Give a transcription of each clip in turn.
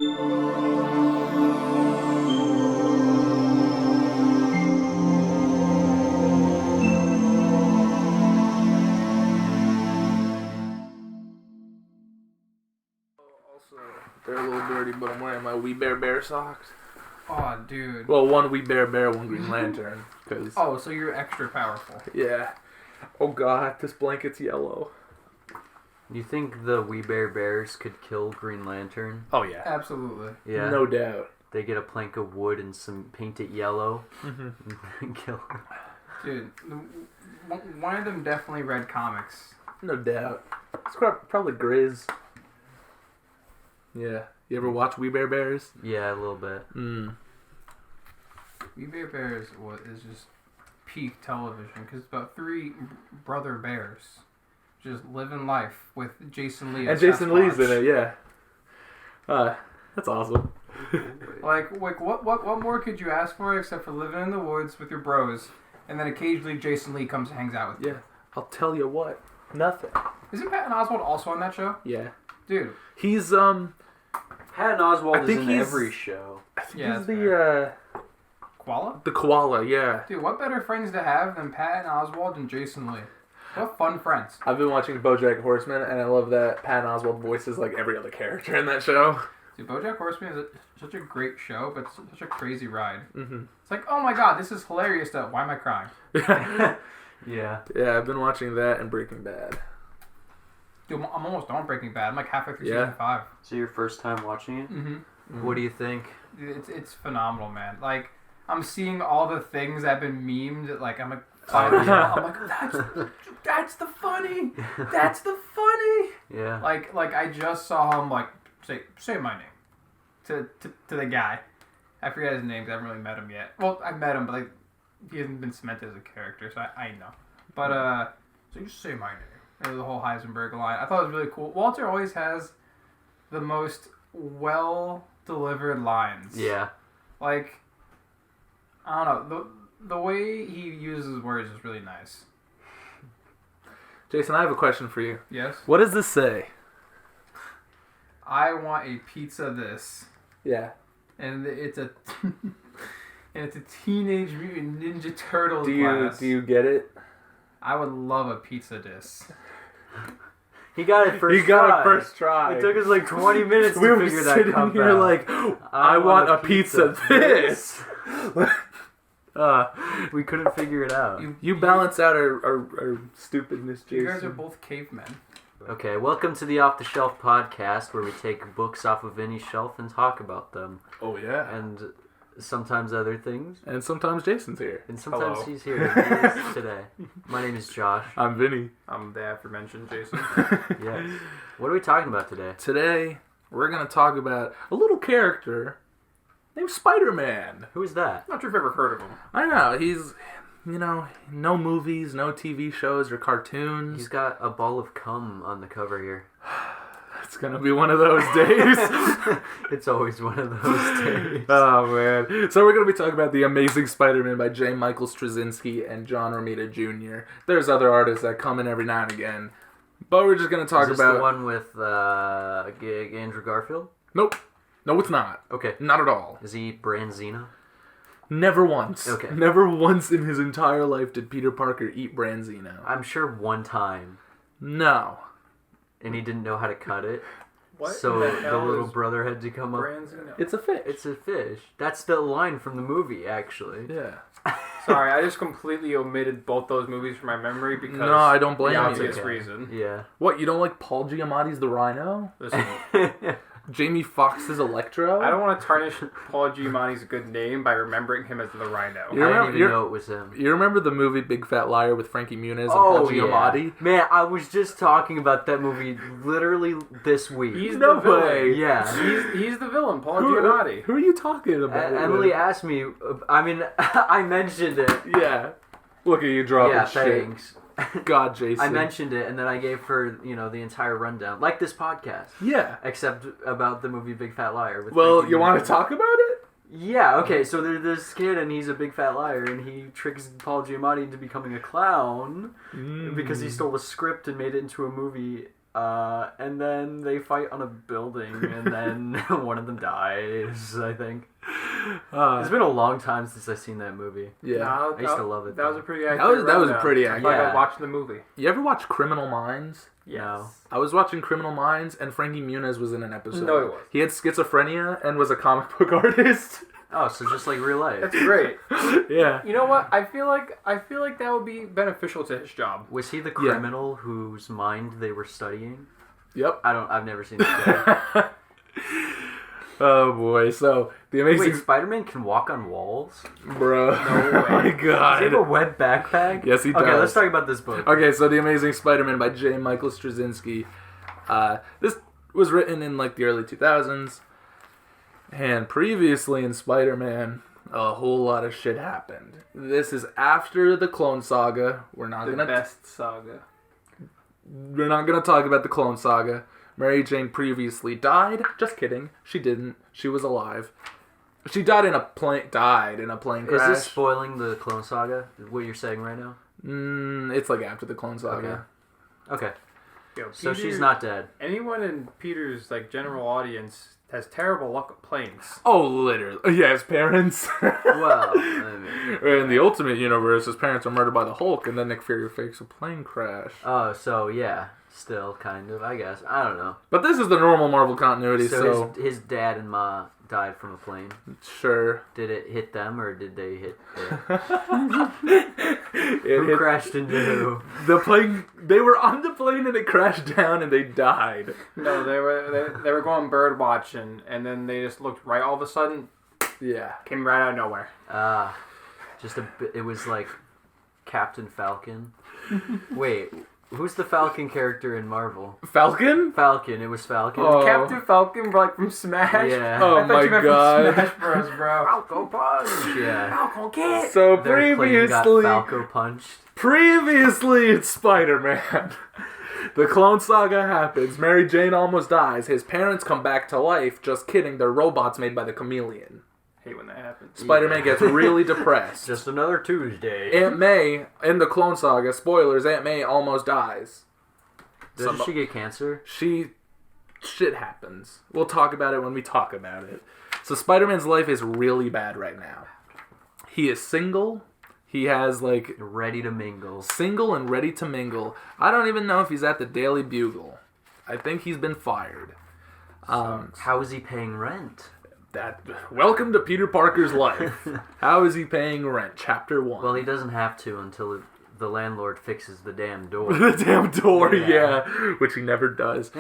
They're a little dirty, but I'm wearing my We Bare Bear socks. Oh, dude. Well, one We Bare Bear, one Green Lantern. Oh, so you're extra powerful. Yeah. Oh god, this blanket's yellow. You think the We Bare Bears could kill Green Lantern? Oh yeah. Absolutely. Yeah. No doubt. They get a plank of wood and paint it yellow and kill him. Dude, one of them definitely read comics. No doubt. It's probably Grizz. Yeah. You ever watch We Bare Bears? Yeah, a little bit. We Bare Bears is just peak television because it's about three brother bears just living life with Jason Lee. And Jason Lee's in it, yeah. That's awesome. like what more could you ask for except for living in the woods with your bros, and then occasionally Jason Lee comes and hangs out with you. Yeah. I'll tell you what. Nothing. Isn't Patton Oswalt also on that show? Yeah. Dude. He's Patton Oswalt is in he's, every show. I think Yeah, he's the Koala? The koala, yeah. Dude, what better friends to have than Patton Oswalt and Jason Lee? What fun friends. I've been watching BoJack Horseman, and I love that Patton Oswalt voices like every other character in that show. Dude, BoJack Horseman is such a great show, but it's such a crazy ride. Mm-hmm. It's like, oh my god, this is hilarious stuff. Why am I crying? Yeah. Yeah, I've been watching that and Breaking Bad. Dude, I'm almost done Breaking Bad. I'm like halfway through Yeah. season 5. So your first time watching it? Mm-hmm. What do you think? It's phenomenal, man. Like, I'm seeing all the things that have been memed. Like, I'm like, yeah. I'm like, that's the funny. That's the funny. Yeah. Like I just saw him like say my name to the guy. I forget his name because I haven't really met him yet. Well, I've met him, but like he hasn't been cemented as a character, so I know. But so you just say my name. And the whole Heisenberg line. I thought it was really cool. Walter always has the most well delivered lines. Yeah. Like, I don't know, the way he uses words is really nice. Jason, I have a question for you. Yes? What does this say? I want a pizza this. Yeah. And it's a Teenage Mutant Ninja Turtles Do class. you get it? I would love a pizza dis. He got it first try. He got it first try. It took us like 20 minutes we to were figure that sitting cup here out. like, I want a pizza this. We couldn't figure it out. You balance out our stupidness, Jason. You guys are both cavemen. Okay, welcome to the Off the Shelf podcast, where we take books off of any shelf and talk about them. Oh yeah. And sometimes other things. And sometimes Jason's here. And sometimes Hello. he's here. He is today. My name is Josh. I'm Vinny. I'm the aforementioned Jason. Yes. What are we talking about today? Today, we're going to talk about a little character named Spider-Man. Who is that? Not sure if you've ever heard of him. I know, he's, no movies, no TV shows or cartoons. He's got a ball of cum on the cover here. It's going to be one of those days. It's always one of those days. Oh, man. So we're going to be talking about The Amazing Spider-Man by J. Michael Straczynski and John Romita Jr. There's other artists that come in every now and again. But we're just going to talk Is this about... the one with Andrew Garfield? Nope. No, it's not. Okay. Not at all. Is he Branzina? Never once. Okay. Never once in his entire life did Peter Parker eat Branzino. I'm sure one time. No. And he didn't know how to cut it. What So in the the hell little is brother had to come up. Branzino? It's a fish. It's a fish. That's the line from the movie, actually. Yeah. Sorry, I just completely omitted both those movies from my memory because No, I don't blame the you. obvious Okay. reason. Yeah. What, you don't like Paul Giamatti's The Rhino? Listen, Jamie Foxx's Electro? I don't want to tarnish Paul Giamatti's good name by remembering him as the Rhino. You I remember- didn't even know it was him. You remember the movie Big Fat Liar with Frankie Muniz and Paul Giamatti? Yeah. Man, I was just talking about that movie literally this week. He's No the villain. way. Yeah. He's the villain, Paul Giamatti. Who are you talking about? Emily asked me, I mentioned it. Yeah. Look at you dropping Yeah, shit. thanks. God, Jason. I mentioned it, and then I gave her, the entire rundown, like this podcast, Yeah. except about the movie Big Fat Liar. With Well, Frankie you want Muniz. to talk about it? Yeah, okay, so there's this kid, and he's a big fat liar, and he tricks Paul Giamatti into becoming a clown because he stole a script and made it into a movie And then they fight on a building, and then one of them dies, I think. It's been a long time since I've seen that movie. Yeah. No, I used to love it. That was though. a pretty accurate That was rundown. pretty I accurate. thought I Yeah. watched the movie. You ever watch Criminal Minds? No. I was watching Criminal Minds, and Frankie Muniz was in an episode. No, he was. He had schizophrenia and was a comic book artist. Oh, so just like real life. That's great. Yeah. You know what? I feel like that would be beneficial to his job. Was he the criminal whose mind they were studying? Yep. I've never seen it. Oh boy. So the amazing Wait, Spider-Man can walk on walls? bro. No Oh my way. Does he have a god. web backpack? Yes, he does. Okay, let's talk about this book. Okay, so The Amazing Spider-Man by J. Michael Straczynski. This was written in like the early 2000s, and previously in Spider-Man, a whole lot of shit happened. This is after the Clone Saga. We're not The gonna best saga. talk about the Clone Saga. Mary Jane previously died. Just kidding. She didn't. She was alive. She died in a plane. Died in a plane Is crash. this spoiling the Clone Saga? What you're saying right now? It's like after the Clone Saga. Okay. Yo, So Peter- she's not dead. Anyone in Peter's like general audience has terrible luck with planes. Oh, literally. Yeah, his parents. Well, I mean... In the Ultimate Universe, his parents are murdered by the Hulk, and then Nick Fury fakes a plane crash. Oh, so yeah. Still, kind of, I guess. I don't know. But this is the normal Marvel continuity, so his dad and ma died from a plane. sure. Did it hit them, or did they hit the... It Who hit crashed into who? the plane. They were on the plane, and it crashed down, and they died. No, they were going bird watching, and then they just looked right. All of a sudden, Yeah. came right out of nowhere. Just a bit... It was like Captain Falcon. Wait... Who's the Falcon character in Marvel? Falcon? Falcon. It was Falcon. Oh. Captain Falcon, like from Smash. Yeah. Oh I thought my you meant god. From Smash Bros, bro. Falco punch. Yeah. Falcon kick. So Their plane got previously, Falco punched. it's Spider-Man. The Clone Saga happens. Mary Jane almost dies. His parents come back to life. Just kidding. They're robots made by the Chameleon. Hate when that happens. Spider-Man gets really depressed. Just another Tuesday. Aunt May, in the Clone Saga, spoilers, Aunt May almost dies. Doesn't she get cancer? Shit happens. We'll talk about it when we talk about it. So Spider-Man's life is really bad right now. He is single. He has like Ready to mingle. single and ready to mingle. I don't even know if he's at the Daily Bugle. I think he's been fired. How is he paying rent? Welcome to Peter Parker's life. How is he paying rent? Chapter 1. Well, he doesn't have to until the landlord fixes the damn door. The damn door, Yeah. yeah, which he never does.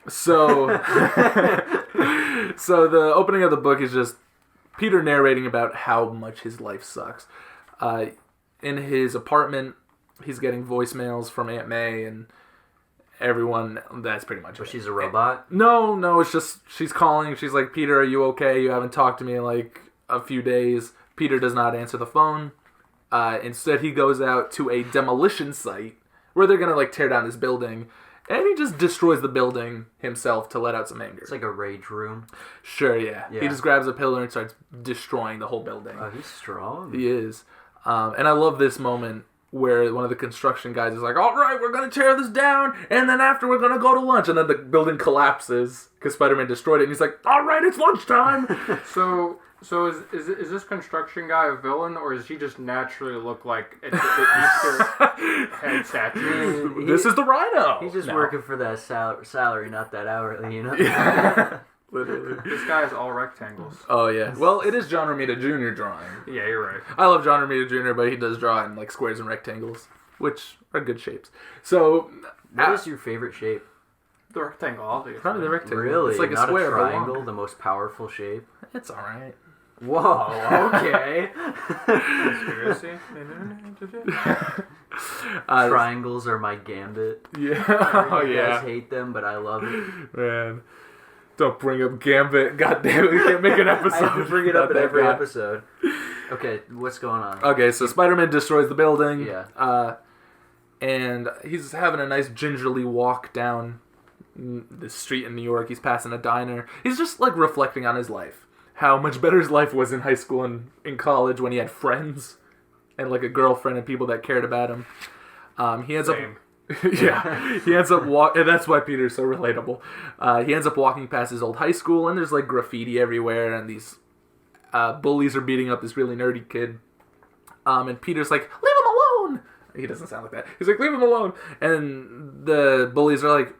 So, so the opening of the book is just Peter narrating about how much his life sucks. In his apartment, he's getting voicemails from Aunt May and everyone. That's pretty much But it. she's a robot? No, it's just she's calling. She's like, Peter, are you okay? You haven't talked to me in like a few days. Peter does not answer the phone. Instead, he goes out to a demolition site where they're gonna like tear down this building, and he just destroys the building himself to let out some anger. It's like a rage room. Sure, yeah. Yeah. He just grabs a pillar and starts destroying the whole building. Oh, he's strong. He is, and I love this moment where one of the construction guys is like, "All right, we're gonna tear this down, and then after we're gonna go to lunch," and then the building collapses because Spider-Man destroyed it, and he's like, "All right, it's lunchtime." So is this construction guy a villain, or does he just naturally look like an Easter head statue? This is the Rhino. He's just No. working for that salary, not that hourly, you know? Literally. This guy is all rectangles. Oh yeah. Well, it is John Romita Jr. drawing. Yeah, you're right. I love John Romita Jr., but he does draw in like squares and rectangles, which are good shapes. So, What is your favorite shape? The rectangle, obviously. probably the rectangle. Really? It's like Not a square, a but triangle, long. the most powerful shape? It's all right. Whoa, okay. Conspiracy. Triangles are my gambit. Yeah. Oh You yeah. guys hate them, but I love it. Man. Don't bring up Gambit. God damn it, we can't make an episode. I have to bring it up in about that every guy. episode. Okay, what's going on? Okay, so Spider-Man destroys the building. Yeah. And he's having a nice gingerly walk down the street in New York. He's passing a diner. He's just like reflecting on his life. How much better his life was in high school and in college when he had friends and like a girlfriend and people that cared about him. He ends Same. Yeah, he ends up and that's why Peter's so relatable. He ends up walking past his old high school, and there's like graffiti everywhere, and these bullies are beating up this really nerdy kid. And Peter's like, leave him alone! He doesn't sound like that. He's like, leave him alone! And the bullies are like,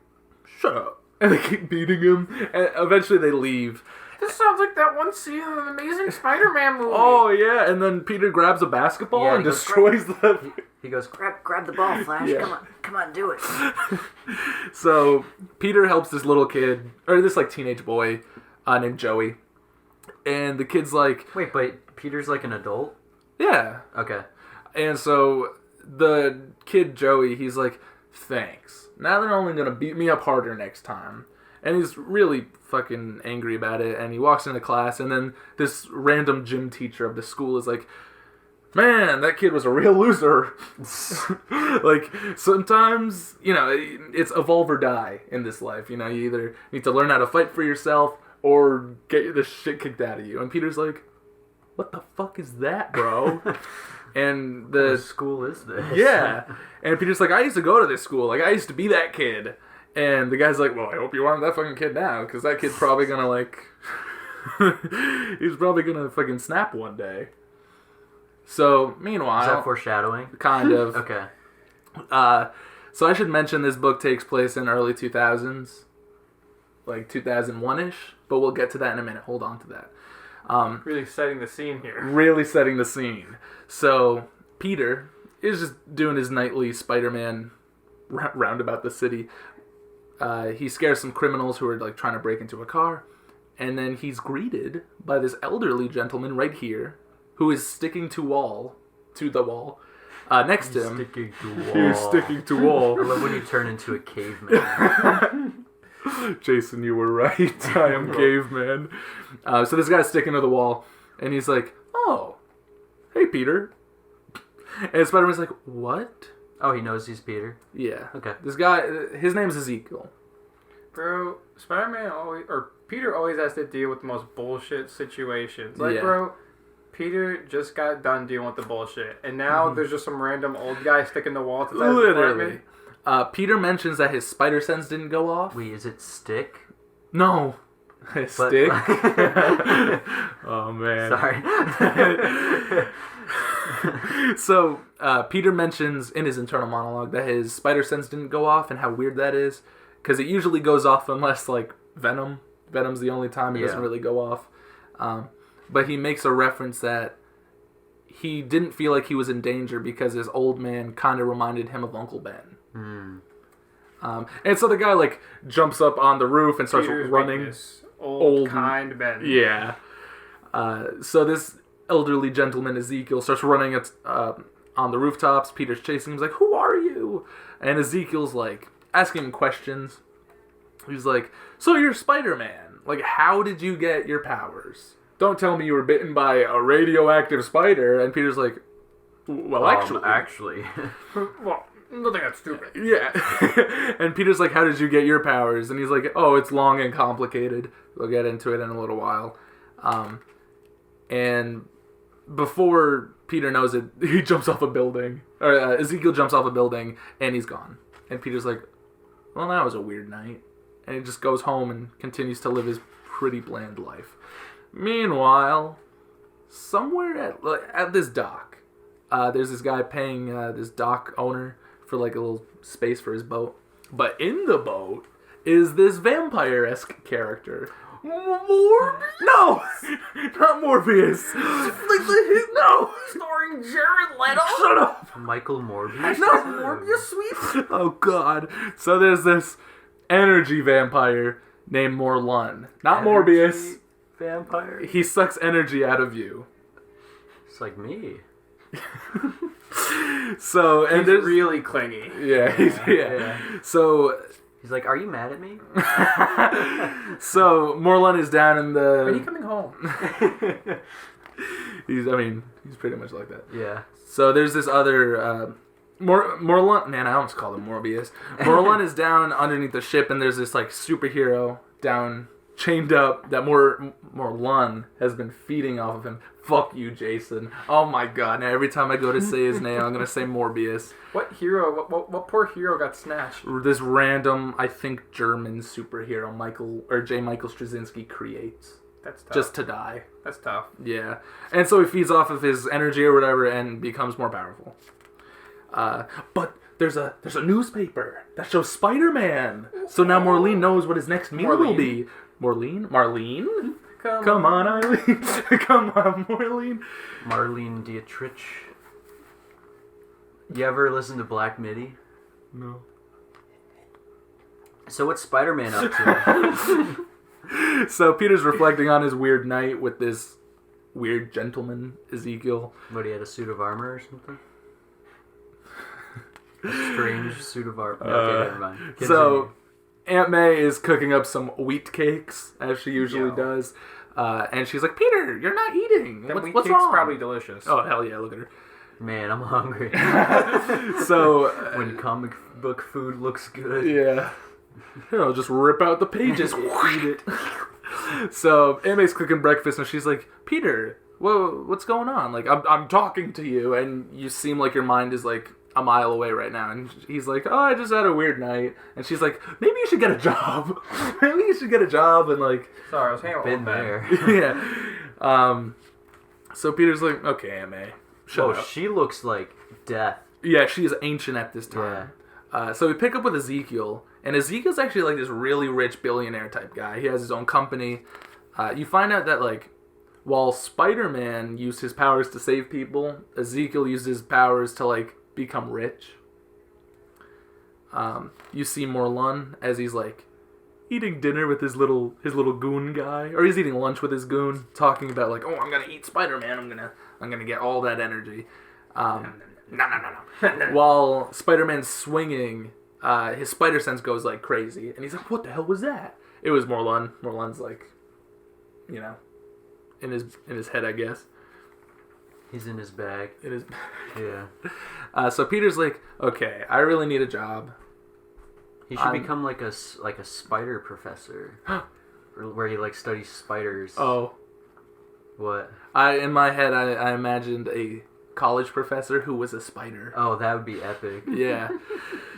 shut up! And they keep beating him, and eventually they leave. This sounds like that one scene in the Amazing Spider-Man movie. Oh, yeah, and then Peter grabs a basketball and destroys the... He goes, grab the ball, Flash. Yeah. Come on, do it. So, Peter helps this little kid, or this, like, teenage boy named Joey. And the kid's like... Wait, but Peter's like an adult? Yeah. Okay. And so, the kid, Joey, he's like, thanks. Now they're only going to beat me up harder next time. And he's really fucking angry about it. And he walks into class, and then this random gym teacher of the school is like, man, that kid was a real loser. Like, sometimes, you know, it's evolve or die in this life. You know, you either need to learn how to fight for yourself or get the shit kicked out of you. And Peter's like, what the fuck is that, bro? And What school is this? yeah. And Peter's like, I used to go to this school. Like, I used to be that kid. And the guy's like, well, I hope you aren't that fucking kid now, because that kid's probably gonna, like... he's probably gonna fucking snap one day. So, meanwhile... Is that foreshadowing? Kind of. Okay. So I should mention this book takes place in early 2000s. Like 2001-ish. But we'll get to that in a minute. Hold on to that. Really setting the scene here. Really setting the scene. So, Peter is just doing his nightly Spider-Man round about the city. He scares some criminals who are like trying to break into a car. And then he's greeted by this elderly gentleman right here who is sticking to the wall next to him. Sticking to wall. He's sticking to wall. I love when you turn into a caveman. Jason, you were right. I am caveman. So this guy's sticking to the wall, and he's like, oh, hey, Peter. And Spider-Man's like, what? Oh, he knows he's Peter? Yeah. Okay. This guy, his name's Ezekiel. Bro, Peter always has to deal with the most bullshit situations. Like, Yeah. bro, Peter just got done dealing with the bullshit, and now there's just some random old guy sticking the wall to his Literally. apartment. Peter mentions that his spider sense didn't go off. Wait, is it Stick? No. His stick? Oh, man. Sorry. So, Peter mentions in his internal monologue that his spider sense didn't go off and how weird that is. Because it usually goes off unless, like, Venom's the only time it doesn't really go off. But he makes a reference that he didn't feel like he was in danger because his old man kind of reminded him of Uncle Ben. And so the guy, like, jumps up on the roof and starts Peter's running. weakness. Old kind Ben. Yeah. So this elderly gentleman, Ezekiel, starts running on the rooftops. Peter's chasing him. He's like, who are you? And Ezekiel's, like, asking him questions. He's like, so you're Spider-Man. Like, how did you get your powers? Don't tell me you were bitten by a radioactive spider. And Peter's like, well, Actually. Well, nothing that stupid. Yeah. And Peter's like, how did you get your powers? And he's like, oh, it's long and complicated. We'll get into it in a little while. And before Peter knows it, he jumps off a building. Or Ezekiel jumps off a building, and he's gone. And Peter's like, well, that was a weird night. And he just goes home and continues to live his pretty bland life. Meanwhile, somewhere at this dock, there's this guy paying this dock owner for like a little space for his boat. But in the boat is this vampire-esque character. Morbius? No! Not Morbius. No! Starring Jared Leto? Shut up! Michael Morbius? No! Morbius sweep? Oh, God. So there's this energy vampire named Morlun. Not Morbius. Vampire? He sucks energy out of you. It's like me. So, and He's there's... really clingy. Yeah. So... He's like, are you mad at me? So, Morlun is down in the... When are you coming home? He's pretty much like that. Yeah. So there's this other Morlun. Man, I almost called him Morbius. Morlun is down underneath the ship, and there's this like superhero down chained up that Morlun has been feeding off of him. Fuck you, Jason. Oh my god. Now every time I go to say his name, I'm going to say Morbius. What hero? What poor hero got snatched? This random, I think, German superhero J. Michael Straczynski creates. That's tough. Just to die. That's tough. Yeah. And so he feeds off of his energy or whatever and becomes more powerful. But there's a newspaper that shows Spider-Man. So now Marlene knows what his next meal will be. Marlene? Come on, Eileen. Come on, Marlene. Marlene Dietrich. You ever listen to Black Midi? No. So what's Spider-Man up to? So Peter's reflecting on his weird night with this weird gentleman, Ezekiel. What, he had a suit of armor or something? A strange suit of armor. Okay, never mind. Continue. So Aunt May is cooking up some wheat cakes, as she usually does. And she's like, Peter, you're not eating. That wheat What's cake's wrong? probably delicious. Oh, hell yeah, look at her. Man, I'm hungry. So, when comic book food looks good. yeah. Here, I'll just rip out the pages. Eat it. So, Aunt May's cooking breakfast, and she's like, Peter, what's going on? Like, I'm talking to you, and you seem like your mind is, like, a mile away right now. And he's like, oh, I just had a weird night. And she's like, maybe you should get a job. Maybe you should get a job. And, like... Sorry, I was hanging out with Been Ben. there. Yeah. So Peter's like, okay, Aunt May. Shut up. She looks like death. Yeah, she is ancient at this time. So we pick up with Ezekiel. And Ezekiel's actually, like, this really rich billionaire type guy. He has his own company. You find out that, like, while Spider-Man used his powers to save people, Ezekiel used his powers to, like, become rich. You see Morlun as he's like eating dinner with his little goon guy, or he's eating lunch with his goon, talking about like, oh, I'm gonna eat Spider-Man. I'm gonna get all that energy. No. While Spider-Man's swinging, his spider sense goes like crazy, and he's like, what the hell was that? It was Morlun. Morlun's like, you know, in his head, I guess. He's in his bag. It is. Yeah. So Peter's like, okay, I really need a job. He should become like a spider professor, where he like studies spiders. Oh, what? In my head, I imagined a college professor who was a spider. Oh, that would be epic. Yeah.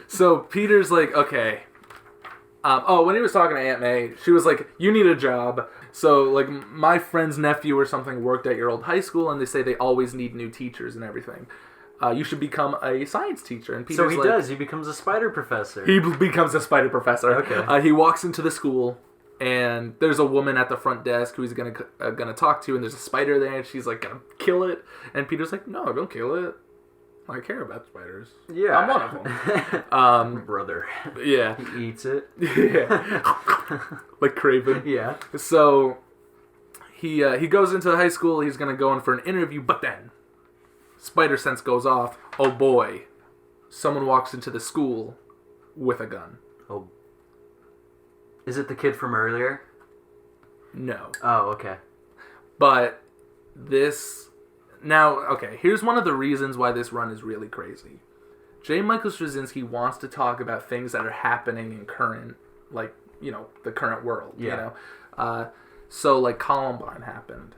So Peter's like, okay. When he was talking to Aunt May, she was like, you need a job. So, like, my friend's nephew or something worked at your old high school, and they say they always need new teachers and everything. You should become a science teacher. And Peter's does. He becomes a spider professor. He becomes a spider professor. Okay. He walks into the school, and there's a woman at the front desk who he's gonna talk to, and there's a spider there, and she's like, gonna kill it. And Peter's like, no, don't kill it. I care about spiders. Yeah. I'm one of them. Brother. Yeah. He eats it. Yeah. Like Craven. Yeah. So he goes into high school. He's gonna go in for an interview, but then spider sense goes off. Oh boy, someone walks into the school with a gun. Oh, is it the kid from earlier? No. Oh, okay. But this now, okay. Here's one of the reasons why this run is really crazy. J. Michael Straczynski wants to talk about things that are happening in current, like, you know, the current world. Yeah. You know, so like Columbine happened,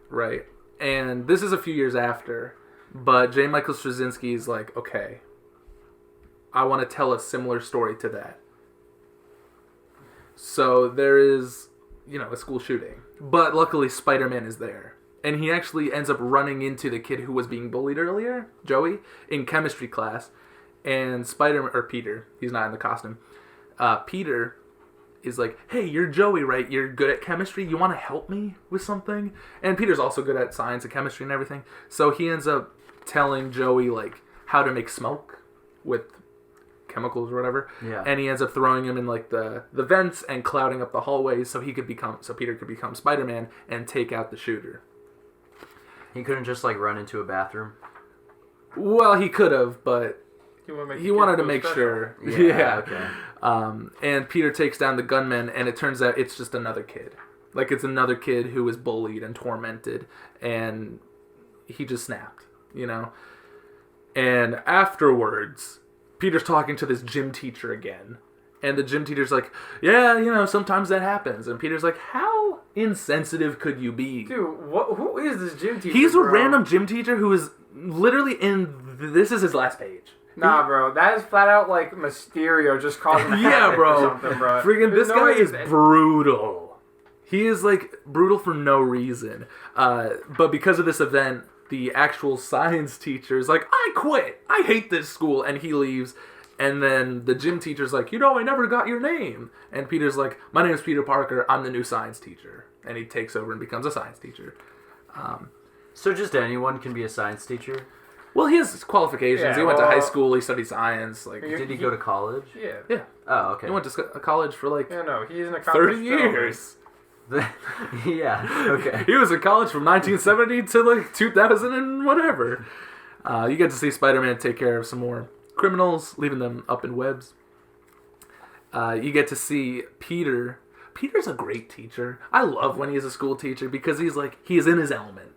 right? And this is a few years after, but J. Michael Straczynski is like, okay, I want to tell a similar story to that. So there is, you know, a school shooting, but luckily Spider-Man is there. And he actually ends up running into the kid who was being bullied earlier, Joey, in chemistry class. And Peter, he's not in the costume. Peter is like, hey, you're Joey, right? You're good at chemistry. You want to help me with something? And Peter's also good at science and chemistry and everything. So he ends up telling Joey, like, how to make smoke with chemicals or whatever. Yeah. And he ends up throwing him in, like, the vents and clouding up the hallways so Peter could become Spider-Man and take out the shooter. He couldn't just like run into a bathroom. Well, he could have, but he wanted to make special. sure. Yeah. Okay. And Peter takes down the gunman, and it turns out it's just another kid. Like, it's another kid who was bullied and tormented, and he just snapped, you know? And afterwards, Peter's talking to this gym teacher again, And the gym teacher's like, yeah, sometimes that happens. And Peter's like, how insensitive could you be? Dude, who is this gym teacher? He's a bro? random gym teacher who is literally this is his last page. Nah, bro, that is flat out like Mysterio just causing a Yeah, havoc bro. or something, bro. Freaking There's this no guy way is that- brutal. He is like brutal for no reason. But because of this event, the actual science teacher is like, I quit. I hate this school. And he leaves. And then the gym teacher's like, I never got your name. And Peter's like, my name is Peter Parker. I'm the new science teacher. And he takes over and becomes a science teacher. So just anyone can be a science teacher? Well, he has qualifications. Yeah, He went to well- high school. He studied science. Like, Did he go to college? Yeah. yeah. Oh, okay. He went to college for like Yeah, no, he's an 30 accomplished years. Yeah, okay. He was in college from 1970 to like 2000 and whatever. You get to see Spider-Man take care of some more criminals, leaving them up in webs. You get to see Peter. Peter's a great teacher. I love when he's a school teacher because he's in his element.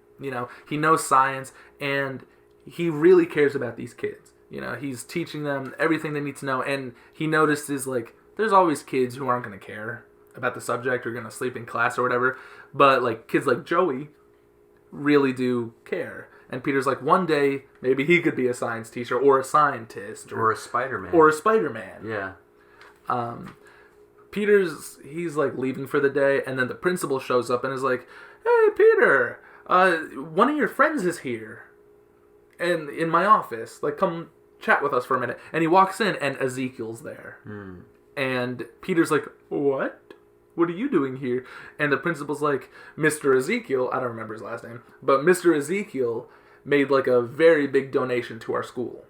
He knows science and he really cares about these kids. He's teaching them everything they need to know, and he notices like there's always kids who aren't going to care about the subject or going to sleep in class or whatever, but like kids like Joey really do care. And Peter's like, one day maybe he could be a science teacher or a scientist Or a Spider-Man. or a Spider-Man. Yeah. He's like leaving for the day, and then the principal shows up and is like, hey Peter, one of your friends is here and in my office, like come chat with us for a minute. And he walks in and Ezekiel's there. And Peter's like, what are you doing here? And the principal's like, Mr. Ezekiel, I don't remember his last name, but Mr. Ezekiel made like a very big donation to our school.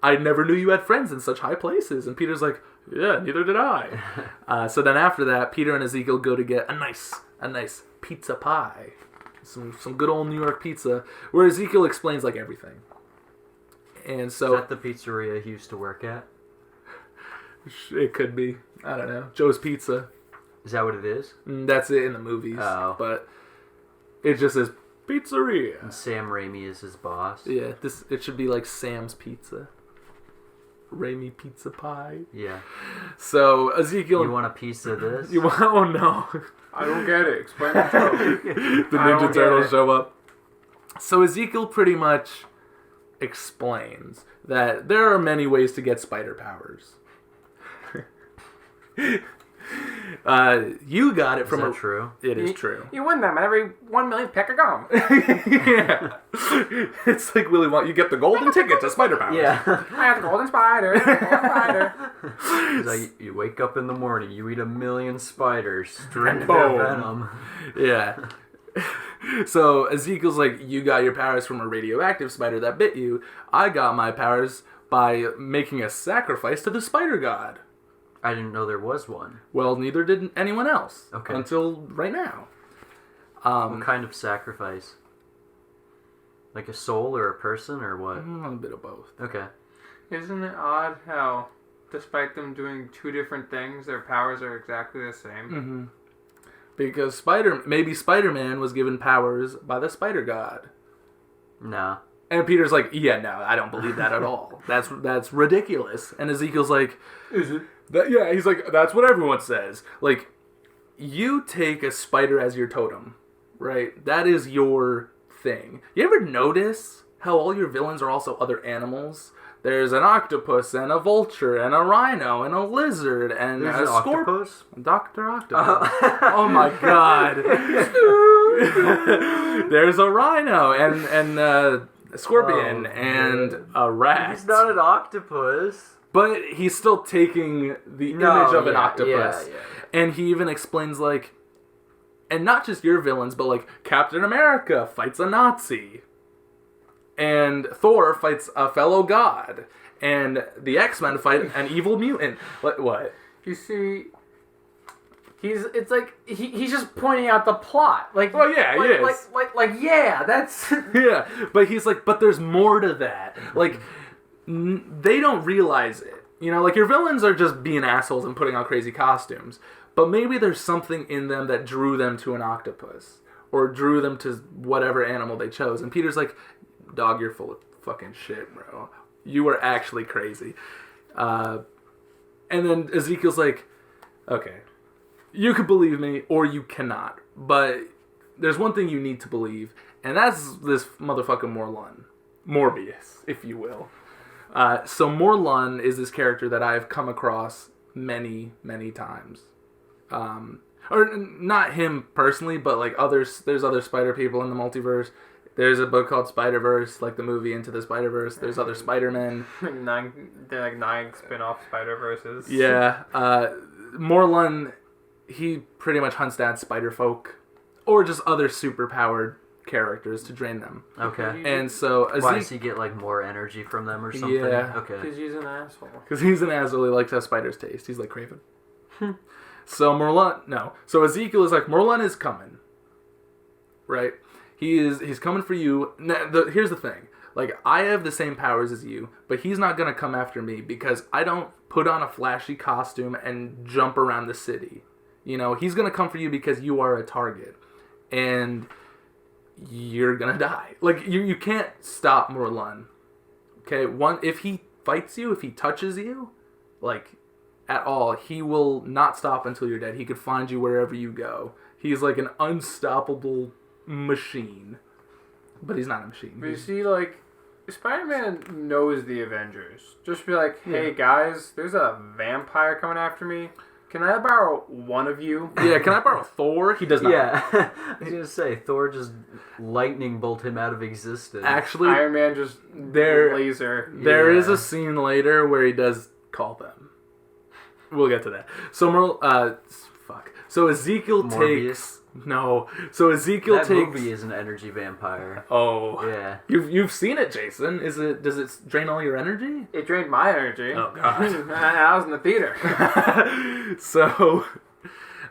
I never knew you had friends in such high places. And Peter's like, yeah, neither did I. So then after that, Peter and Ezekiel go to get a nice pizza pie. Some good old New York pizza, where Ezekiel explains like everything. And so Is that the pizzeria he used to work at? it could be, I don't know, Joe's Pizza. Is that what it is? That's it in the movies. Oh. But it just says pizzeria. And Sam Raimi is his boss? Yeah, it should be like Sam's Pizza. Raimi Pizza Pie. Yeah. So Ezekiel, You want a piece of this? you want? Oh no. I don't get it. Explain the joke. The I don't Ninja get Turtles it. show up. So Ezekiel pretty much explains that there are many ways to get spider powers. You got it Is from that true? It is true. You win them at every 1 millionth peck of gum. Yeah. It's like Willy Wonka. You get the golden ticket to spider powers. Yeah. I have the golden spider. It's like you wake up in the morning, you eat 1 million spiders, drink Boom. their venom. Yeah. So Ezekiel's like, you got your powers from a radioactive spider that bit you. I got my powers by making a sacrifice to the spider god. I didn't know there was one. Well, neither did anyone else. Okay. Until right now. What kind of sacrifice? Like a soul or a person or what? A bit of both. Okay. Isn't it odd how, despite them doing two different things, their powers are exactly the same? Mm-hmm. Because maybe Spider-Man was given powers by the spider god. No. And Peter's like, yeah, no, I don't believe that at all. That's ridiculous. And Ezekiel's like, Is it? yeah, he's like, that's what everyone says. Like, you take a spider as your totem, right? That is your thing. You ever notice how all your villains are also other animals? There's an octopus and a vulture and a rhino and a lizard and There's a an scorpion. octopus? Dr. Octopus. Oh my god. There's a rhino and a scorpion and a rat. He's not an octopus. But he's still taking the image of an yeah, octopus. yeah. And he even explains, like, and not just your villains, but, like, Captain America fights a Nazi. And Thor fights a fellow god. And the X-Men fight an evil mutant. What? You see, he's just pointing out the plot. Like, Well, yeah, he is. Yeah, that's Yeah, but he's like, but there's more to that. Like, they don't realize it. You know, like, your villains are just being assholes and putting on crazy costumes. But maybe there's something in them that drew them to an octopus. Or drew them to whatever animal they chose. And Peter's like, dog, you're full of fucking shit, bro. You are actually crazy. And then Ezekiel's like, okay, you can believe me or you cannot. But there's one thing you need to believe, and that's this motherfucking Morlun. Morbius, if you will. So Morlun is this character that I've come across many, many times. Or not him personally, but like there's other spider people in the multiverse. There's a book called Spider-Verse, like the movie Into the Spider-Verse. There's other Spider-Men. They're like 9 spin-off Spider-Verses. Yeah. Morlun, he pretty much hunts down spider folk. Or just other super-powered characters to drain them. Okay. And so... Why does he get like more energy from them or something? Yeah. Okay. Because he's an asshole. Because he's an asshole. He likes how spiders taste. He's like Craven. So Morlun... No. So Ezekiel is like, Morlun is coming. Right? He's coming for you. Here's the thing. Like, I have the same powers as you, but he's not going to come after me because I don't put on a flashy costume and jump around the city. You know, he's going to come for you because you are a target. And you're going to die. Like, you can't stop Morlun. Okay? If he fights you, if he touches you, like, at all, he will not stop until you're dead. He could find you wherever you go. He's like an unstoppable machine. But he's not a machine. But you see, like, Spider-Man knows the Avengers. Just be like, hey, guys, there's a vampire coming after me. Can I borrow one of you? Yeah, can I borrow Thor? He does not. Yeah. I was going to say, Thor just lightning bolt him out of existence. Actually, Iron Man just laser. There is a scene later where he does call them. We'll get to that. So, So Ezekiel Morbius? takes... No. So Ezekiel that takes... movie is an energy vampire. Oh. Yeah. You've seen it, Jason. Does it drain all your energy? It drained my energy. Oh, God. I was in the theater. So,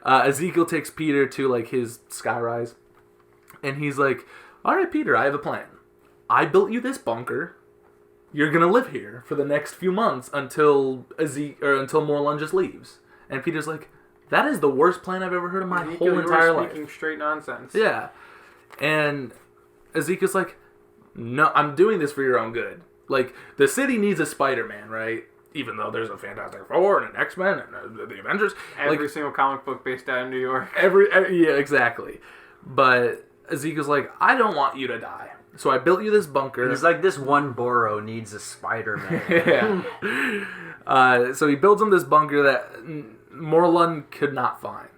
Ezekiel takes Peter to, like, his skyrise. And he's like, all right, Peter, I have a plan. I built you this bunker. You're going to live here for the next few months until Morlun just leaves. And Peter's like, that is the worst plan I've ever heard in my whole entire life. Speaking straight nonsense. Yeah. And Ezekiel's like, no, I'm doing this for your own good. Like, the city needs a Spider-Man, right? Even though there's a Fantastic Four and an X-Men and the Avengers. Every single comic book based out of New York. Yeah, exactly. But Ezekiel's like, I don't want you to die. So I built you this bunker. He's like, this one borough needs a Spider-Man. Yeah. So he builds him this bunker that Morlun could not find.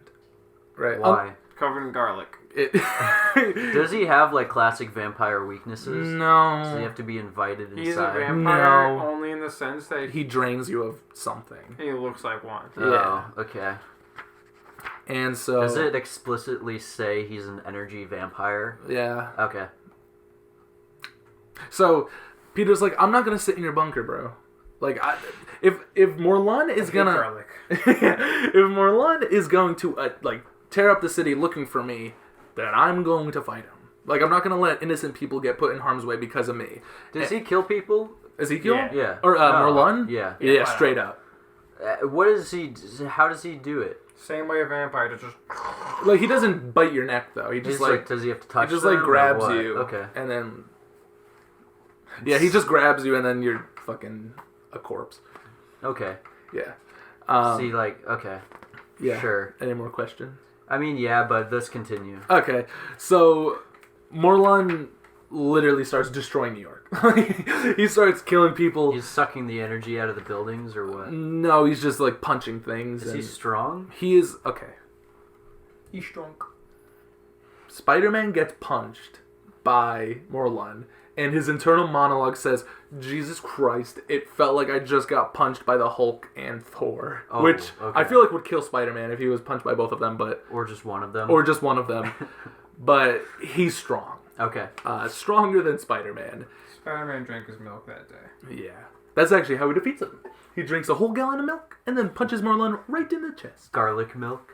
Right? Why? Covered in garlic. Does he have like classic vampire weaknesses? No. Does he have to be invited inside? He's a vampire No. only in the sense that He drains you of something. he looks like one. Yeah. Oh, okay. And so... Does it explicitly say he's an energy vampire? Yeah. Okay. So Peter's like, I'm not gonna sit in your bunker, bro. Like, if Morlun is gonna... garlic. If Morlun is going to, like, tear up the city looking for me, then I'm going to fight him. Like, I'm not going to let innocent people get put in harm's way because of me. Does he kill people? Ezekiel? Yeah. Or Morlun? Yeah. Yeah, straight up. What does he... How does he do it? Same way a vampire just... Like, he doesn't bite your neck, though. He just, like... Does he have to touch He just, them, like, or grabs what? you. Okay. And then... Yeah, he just grabs you, and then you're fucking a corpse. Okay. Yeah. See, like, okay. Yeah. Sure. Any more questions? I mean, yeah, but let's continue. Okay, so Morlun literally starts destroying New York. He starts killing people. He's sucking the energy out of the buildings, or what? No, he's just like punching things. Is he strong? He is okay. He's drunk. Spider-Man gets punched by Morlun, and his internal monologue says, Jesus Christ, it felt like I just got punched by the Hulk and Thor. Oh, which okay. I feel like would kill Spider-Man if he was punched by both of them, but... Or just one of them? Or just one of them. But he's strong. Okay. Stronger than Spider-Man. Spider-Man drank his milk that day. Yeah. That's actually how he defeats him. He drinks a whole gallon of milk and then punches Morlun right in the chest. Garlic milk?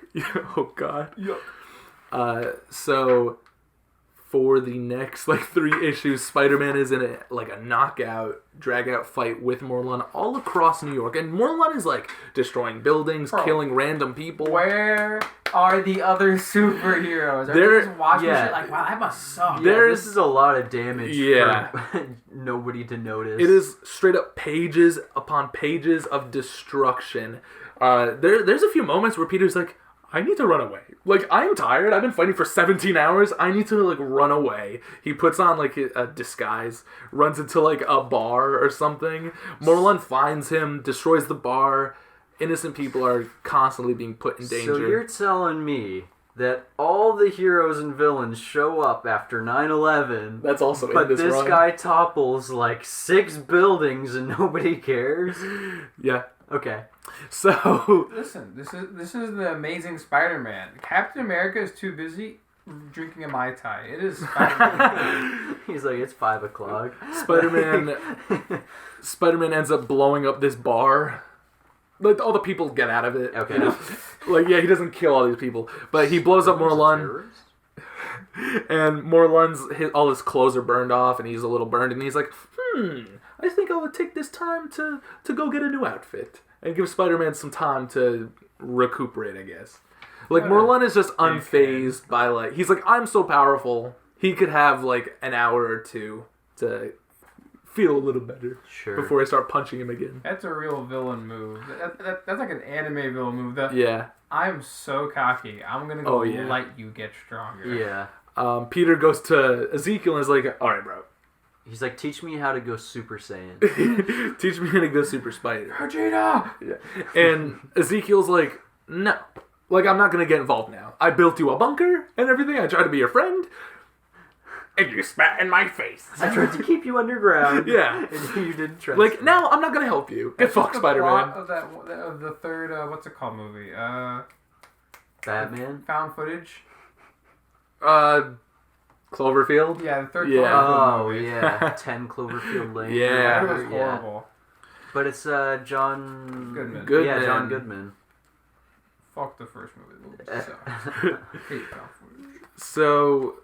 Oh, God. Yuck. So, for the next like 3 issues, Spider-Man is in a knockout, drag-out fight with Morlun all across New York, and Morlun is like destroying buildings, killing random people. Where are the other superheroes? Are they just watching shit like, wow, that must suck? This is a lot of damage for nobody to notice. It is straight up pages upon pages of destruction. There's a few moments where Peter's like, I need to run away. Like, I'm tired. I've been fighting for 17 hours. I need to, like, run away. He puts on, like, a disguise, runs into, like, a bar or something. Morlun finds him, destroys the bar. Innocent people are constantly being put in danger. So you're telling me that all the heroes and villains show up after 9/11. That's also but in this run. Guy topples, like, 6 buildings and nobody cares? Yeah. Okay. So listen, this is the Amazing Spider-Man. Captain America is too busy drinking a Mai Tai. It is Spider-Man. He's like, it's 5 o'clock. Spider-Man ends up blowing up this bar. Like, all the people get out of it. Okay. You know? Like, yeah, he doesn't kill all these people, but he blows up Morlun. And Morlun's all his clothes are burned off, and he's a little burned, and he's like, I think I'll take this time to go get a new outfit. And give Spider-Man some time to recuperate, I guess. Like, Morlun is just unfazed by, like... He's like, I'm so powerful. He could have, like, an hour or two to feel a little better. Sure. Before I start punching him again. That's a real villain move. That's like an anime villain move. Yeah. I'm so cocky. I'm going to go let you get stronger. Yeah. Peter goes to Ezekiel and is like, alright, bro. He's like, teach me how to go Super Saiyan. Teach me how to go Super Spider. Vegeta! Yeah. And Ezekiel's like, no. Like, I'm not going to get involved now. I built you a bunker and everything. I tried to be your friend. And you spat in my face. I tried to keep you underground. Yeah. And you didn't trust Like, me. now I'm not going to help you. Get fucked, Spider-Man. Of the third, what's it called movie? Batman? Found footage? Cloverfield? Yeah, the third Oh, movie. yeah. 10 Cloverfield Lane. Yeah. It was horrible. But it's John... Goodman. Yeah, John Goodman. Fuck the first movie. Hate found footage. So,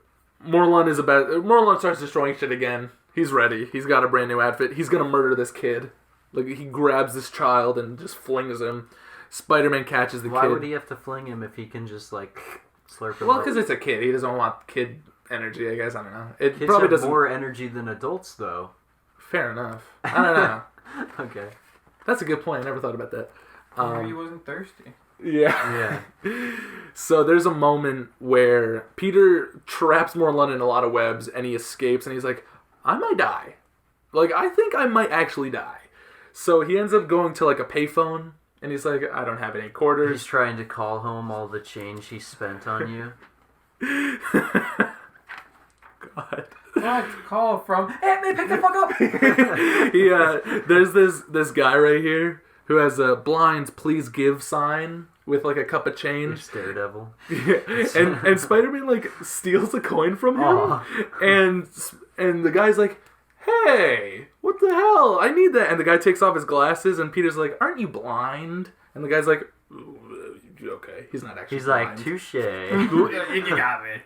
Morlun starts destroying shit again. He's ready. He's got a brand new outfit. He's gonna murder this kid. Like, he grabs this child and just flings him. Spider-Man catches the kid. Why would he have to fling him if he can just, like, slurp him Well, up? because it's a kid. He doesn't want kid energy, I guess. I don't know. It Kids probably have doesn't... more energy than adults, though. Fair enough. I don't know. Okay. That's a good point. I never thought about that. He wasn't thirsty. Yeah. Yeah. So there's a moment where Peter traps Morlun in a lot of webs and he escapes and he's like, I might die. Like, I think I might actually die. So he ends up going to, like, a payphone and he's like, I don't have any quarters. He's trying to call home all the change he spent on you. God. What? Call from... Aunt May, pick the fuck up! There's this guy right here who has a blinds please give sign with like a cup of change. Daredevil. and Spider-Man like steals a coin from him and the guy's like, hey, what the hell? I need that. And the guy takes off his glasses and Peter's like, aren't you blind? And the guy's like, okay. He's not actually blind. Like, touche. You got me.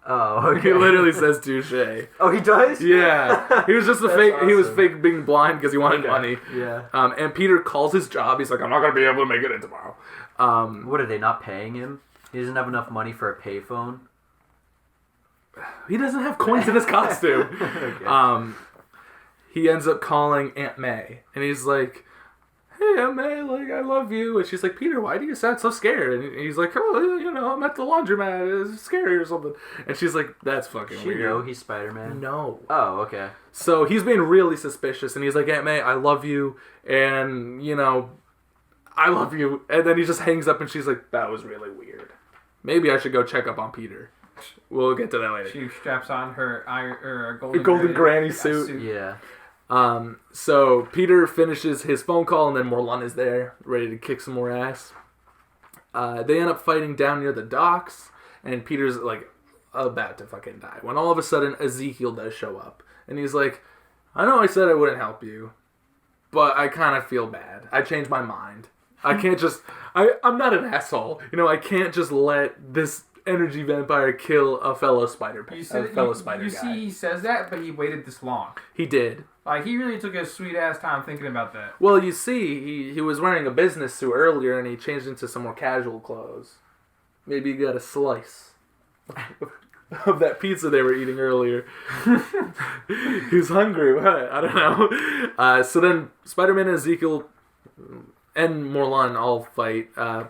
Oh, okay. He literally says touche. Oh, he does? Yeah. He was just fake. Awesome. He was fake being blind because he wanted money. Yeah. And Peter calls his job. He's like, I'm not gonna be able to make it in tomorrow. What, are they not paying him? He doesn't have enough money for a payphone? He doesn't have coins in his costume. Okay. He ends up calling Aunt May, and he's like, hey, Aunt May, like, I love you. And she's like, Peter, why do you sound so scared? And he's like, oh, you know, I'm at the laundromat. It's scary or something. And she's like, that's fucking weird. You know he's Spider-Man? No. Oh, okay. So he's being really suspicious, and he's like, Aunt May, I love you, and, you know, I love you. And then he just hangs up, and she's like, that was really weird. Maybe I should go check up on Peter. We'll get to that later. She straps on her golden granny suit. Yeah. So Peter finishes his phone call, and then Morlun is there, ready to kick some more ass. They end up fighting down near the docks, and Peter's, like, about to fucking die. When all of a sudden, Ezekiel does show up. And he's like, I know I said I wouldn't help you, but I kind of feel bad. I changed my mind. I can't just... I'm not an asshole. You know, I can't just let this energy vampire kill a fellow spider guy. You see, he says that, but he waited this long. He did. Like, he really took a sweet-ass time thinking about that. Well, you see, he was wearing a business suit earlier, and he changed into some more casual clothes. Maybe he got a slice of that pizza they were eating earlier. He's hungry. What? I don't know. So then Spider-Man and Ezekiel and Morlun all fight. And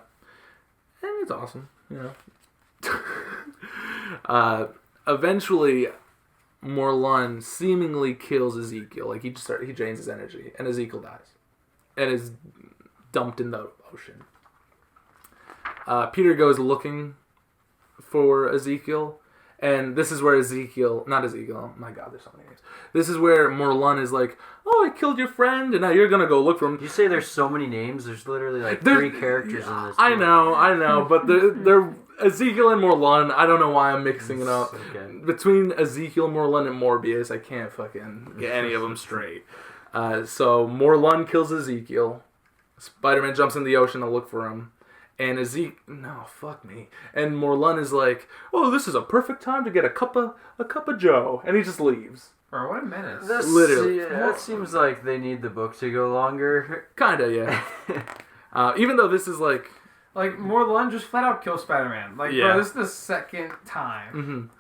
it's awesome, you know. Eventually, Morlun seemingly kills Ezekiel. Like, he drains his energy, and Ezekiel dies. And is dumped in the ocean. Peter goes looking for Ezekiel. And this is where not Ezekiel, oh my god, there's so many names. This is where Morlun is like, oh, I killed your friend, and now you're gonna go look for him. You say there's so many names, there's literally like 3 characters in this. I know, but they're Ezekiel and Morlun, I don't know why I'm mixing it up. Okay. Between Ezekiel, Morlun, and Morbius, I can't fucking get any of them straight. So Morlun kills Ezekiel. Spider-Man jumps in the ocean to look for him. And no, fuck me. And Morlun is like, oh, this is a perfect time to get a cup of Joe. And he just leaves. Bro, what a menace. Literally. That seems like they need the book to go longer. Kinda, yeah. Even though this is like... Like, Morlun just flat out kills Spider-Man. Like, yeah. bro, this is the second time.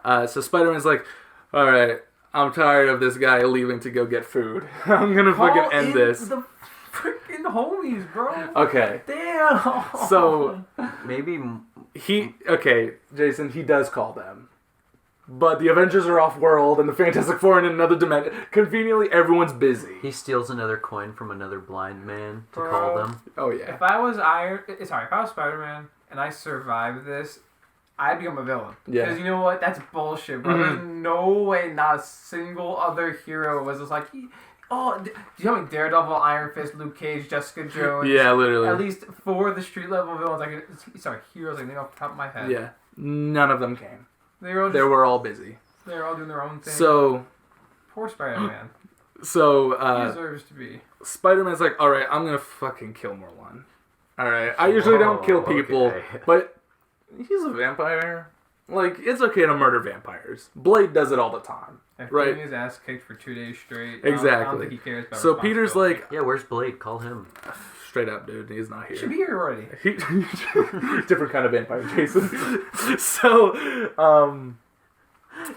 Mm-hmm. So Spider-Man's like, alright, I'm tired of this guy leaving to go get food. I'm gonna fucking end this. The freaking homies, bro. Okay. Damn. So, maybe... Okay, Jason, he does call them. But the Avengers are off-world, and the Fantastic Four in another dimension. Conveniently, everyone's busy. He steals another coin from another blind man to call them. Oh, yeah. If I was Spider-Man, and I survived this, I'd become a villain. Yeah. Because you know what? That's bullshit, bro. There's no way not a single other hero was just like... Oh, do you know how many Daredevil, Iron Fist, Luke Cage, Jessica Jones? Yeah, literally. At least 4 of the street level villains, heroes I name off the top of my head. Yeah. None of them came. They were all busy. They were all doing their own thing. So... Poor Spider-Man. So, he deserves to be. Spider-Man's like, alright, I'm gonna fucking kill Morlun. Alright, I usually don't kill people, okay. but he's a vampire. Like, it's okay to murder vampires. Blade does it all the time. After right? getting his ass kicked for 2 days straight. Exactly. I don't think he cares about So Peter's responsibility. like... Yeah, where's Blade? Call him. Straight up, dude. He's not here. He should be here already. Different kind of vampire, Jason. So,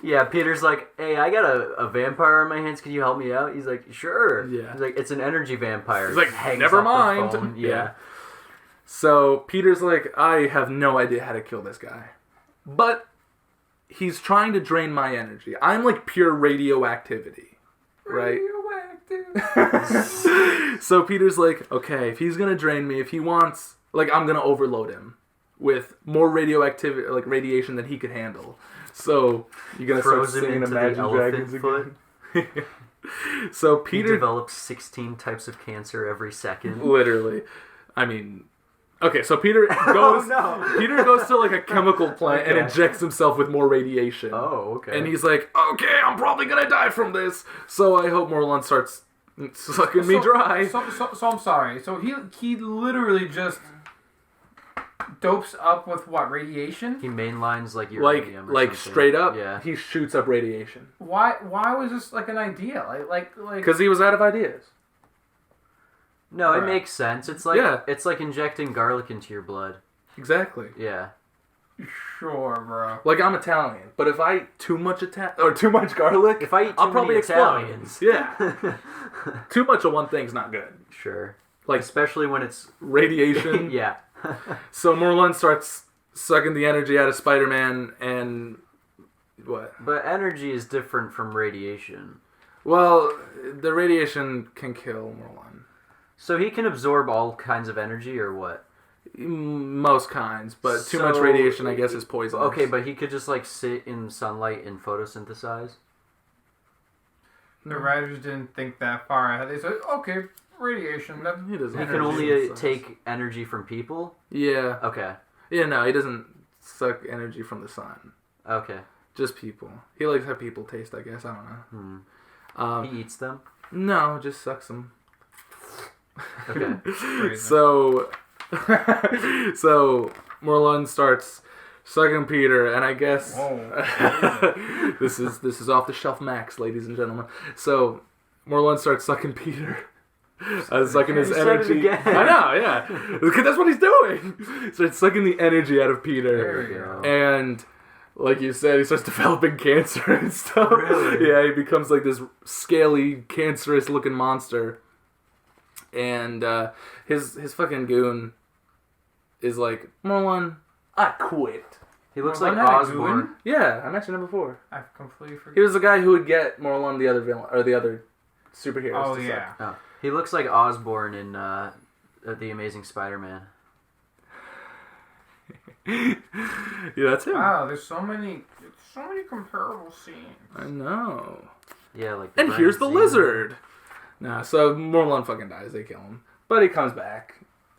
Yeah, Peter's like, hey, I got a vampire on my hands. Can you help me out? He's like, sure. Yeah. He's like, it's an energy vampire. He's like, Hangs never up the mind. phone. Yeah. Yeah. So Peter's like, I have no idea how to kill this guy. But he's trying to drain my energy. I'm like pure radioactivity. Right? Radioactive. So Peter's like, okay, if he's going to drain me, if he wants, like, I'm going to overload him with more radioactivity, like radiation than he could handle. So you're going to start singing Imagine Dragons again. So Peter... He develops 16 types of cancer every second. Literally. I mean... Okay, so Peter goes. Peter goes to like a chemical plant and injects himself with more radiation. Oh, okay. And he's like, "Okay, I'm probably gonna die from this." So I hope Morlun starts sucking me dry. So I'm sorry. So he literally just dopes up with what, radiation? He mainlines like uranium or like something. straight up. Yeah. He shoots up radiation. Why was this like an idea? Like Because he was out of ideas. No, it Right. makes sense. It's like injecting garlic into your blood. Exactly. Yeah. Sure, bro. Like, I'm Italian, but if I eat too much garlic, If I eat too I'll many probably Italians. explode. Yeah. Too much of one thing's not good. Sure. Like Especially when it's... radiation. yeah. So Morlun starts sucking the energy out of Spider-Man and... What? But energy is different from radiation. Well, the radiation can kill Morlun. So he can absorb all kinds of energy, or what? Most kinds, but too much So- radiation, I guess, is poisonous. Okay, but he could just like sit in sunlight and photosynthesize? The writers didn't think that far ahead. They said, okay, radiation. That's He doesn't. He can only take energy from people? Yeah. Okay. Yeah, no, he doesn't suck energy from the sun. Okay. Just people. He likes how people taste, I guess. I don't know. He eats them? No, just sucks them. Okay. So Morlun starts sucking Peter, and I guess Whoa. this is off the shelf Max, ladies and gentlemen. So Morlun starts sucking Peter. Sucking his He said it energy. again. I know, yeah. Because that's what he's doing. Starts sucking the energy out of Peter. There we go. And like you said, he starts developing cancer and stuff. Really? Yeah, he becomes like this scaly, cancerous looking monster. And his fucking goon is like, Morlun, I quit. He looks Well, like I'm not a Osborn. goon. Yeah, I mentioned it before. I've completely forgot. He was the guy who would get Morlun the other villain or the other superheroes. Oh to yeah. Oh, he looks like Osborn in The Amazing Spider-Man. Yeah, that's him. Wow, there's so many comparable scenes. I know. Yeah, like. The And Brian here's the Singer. lizard. Nah, so Morlun fucking dies. They kill him, but he comes back.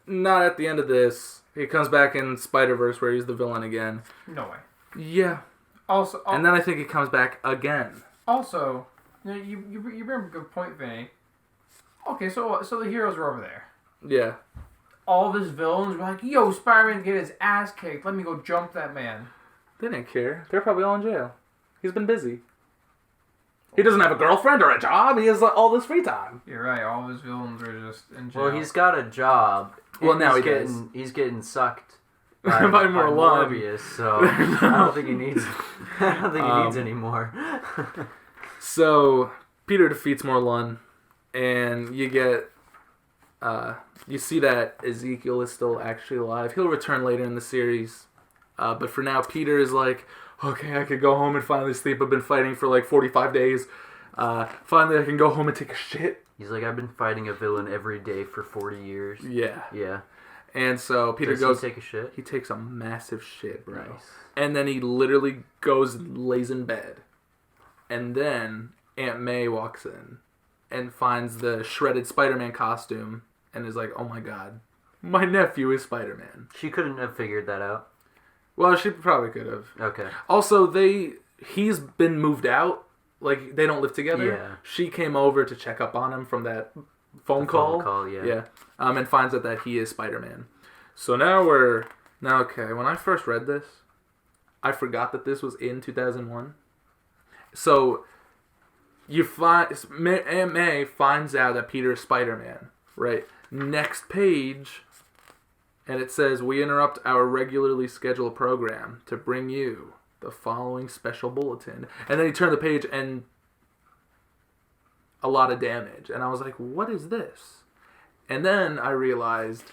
Not at the end of this. He comes back in Spider-Verse where he's the villain again. No way. Yeah, Also, and then I think he comes back again. also, you bring up a good point, Vinny. Okay, so the heroes are over there. Yeah, All of his villains were like, "Yo, Spider-Man get his ass kicked. Let me go jump that man." they didn't care. They're probably all in jail. He's been busy. He doesn't have a girlfriend or a job. He has all this free time. You're right. All of his villains are just in jail. Well, he's got a job. Well, and now he's he getting, does. He's getting sucked By Morlun. Morbius, so I don't think he needs. I don't think he needs any more. So Peter defeats Morlun, and you get you see that Ezekiel is still actually alive. He'll return later in the series, but for now, Peter is like, okay, I could go home and finally sleep. I've been fighting for like 45 days. Finally, I can go home and take a shit. He's like, I've been fighting a villain every day for 40 years. Yeah. Yeah. And so Peter Does goes. he take a shit? He takes a massive shit, bro. Nice. And then he literally goes and lays in bed. And then Aunt May walks in and finds the shredded Spider-Man costume and is like, oh my god, my nephew is Spider-Man. She couldn't have figured that out. Well, she probably could have. Okay. Also, he's been moved out. Like, they don't live together. Yeah. She came over to check up on him from that phone call. Phone call, yeah. Yeah. And finds out that he is Spider-Man. So now okay, when I first read this, I forgot that this was in 2001. So you find Aunt May finds out that Peter is Spider-Man, right? Next page, and it says, we interrupt our regularly scheduled program to bring you the following special bulletin. And then he turned the page and a lot of damage. And I was like, what is this? And then I realized